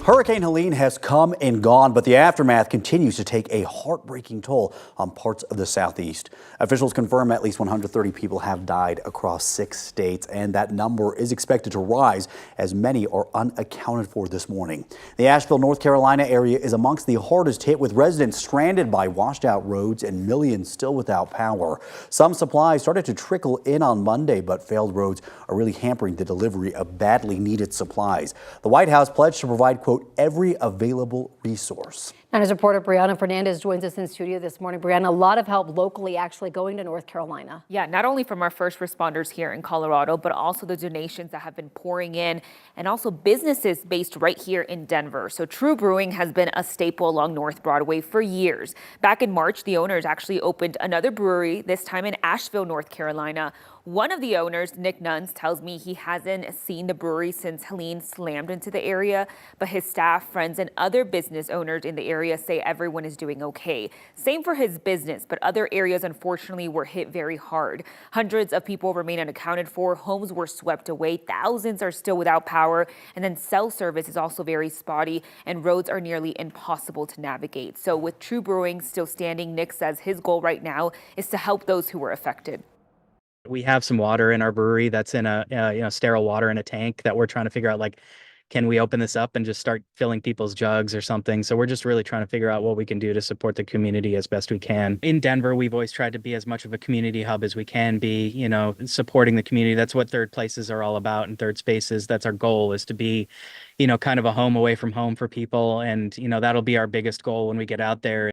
Hurricane Helene has come and gone, but the aftermath continues to take a heartbreaking toll on parts of the southeast. Officials confirm at least 130 people have died across 6 states, and that number is expected to rise as many are unaccounted for this morning. The Asheville, North Carolina area is amongst the hardest hit, with residents stranded by washed out roads and millions still without power. Some supplies started to trickle in on Monday, but failed roads are really hampering the delivery of badly needed supplies. The White House pledged to provide, quote, every available resource. And as reporter Brianna Fernandez joins us in studio this morning. Brianna, a lot of help locally actually going to North Carolina. Yeah, not only from our first responders here in Colorado, but also the donations that have been pouring in, and also businesses based right here in Denver. So Trve Brewing has been a staple along North Broadway for years. Back in March, the owners actually opened another brewery, this time in Asheville, North Carolina. One of the owners, Nick Nuns, tells me he hasn't seen the brewery since Helene slammed into the area, but his staff, friends, and other business owners in the area say everyone is doing okay. Same for his business, but other areas unfortunately were hit very hard. Hundreds of people remain unaccounted for, homes were swept away, thousands are still without power, and then cell service is also very spotty, and roads are nearly impossible to navigate. So with Trve Brewing still standing, Nick says his goal right now is to help those who were affected. We have some water in our brewery that's in a sterile water in a tank that we're trying to figure out, like, can we open this up and just start filling people's jugs or something? So we're just really trying to figure out what we can do to support the community as best we can. In Denver, we've always tried to be as much of a community hub as we can be, supporting the community. That's what Third Places are all about, and Third Spaces. That's our goal, is to be, kind of a home away from home for people. And, that'll be our biggest goal when we get out there.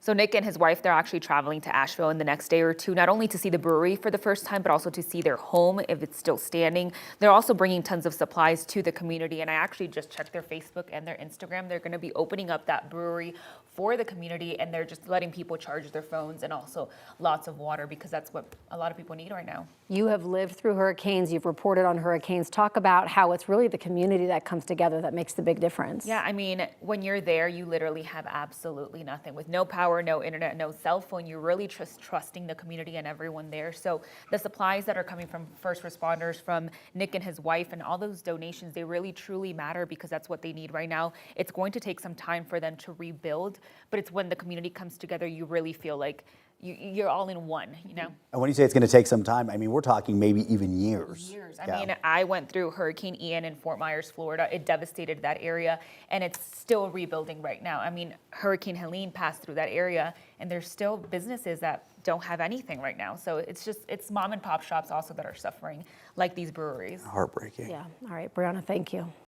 So Nick and his wife, they're actually traveling to Asheville in the next day or two, not only to see the brewery for the first time, but also to see their home if it's still standing. They're also bringing tons of supplies to the community. And I actually just checked their Facebook and their Instagram. They're going to be opening up that brewery for the community, and they're just letting people charge their phones, and also lots of water, because that's what a lot of people need right now. You have lived through hurricanes. You've reported on hurricanes. Talk about how it's really the community that comes together that makes the big difference. Yeah, I mean, when you're there, you literally have absolutely nothing. With no power, no internet, no cell phone, you're really just trusting the community and everyone there. So the supplies that are coming from first responders, from Nick and his wife, and all those donations, they really truly matter, because that's what they need right now. It's going to take some time for them to rebuild, but it's when the community comes together, you really feel like you're all in one, And when you say it's going to take some time, I mean, we're talking maybe even years. I mean, I went through Hurricane Ian in Fort Myers, Florida. It devastated that area, and it's still rebuilding right now. I mean, Hurricane Helene passed through that area, and there's still businesses that don't have anything right now. So it's mom and pop shops also that are suffering, like these breweries. Heartbreaking. Yeah. All right, Brianna, thank you.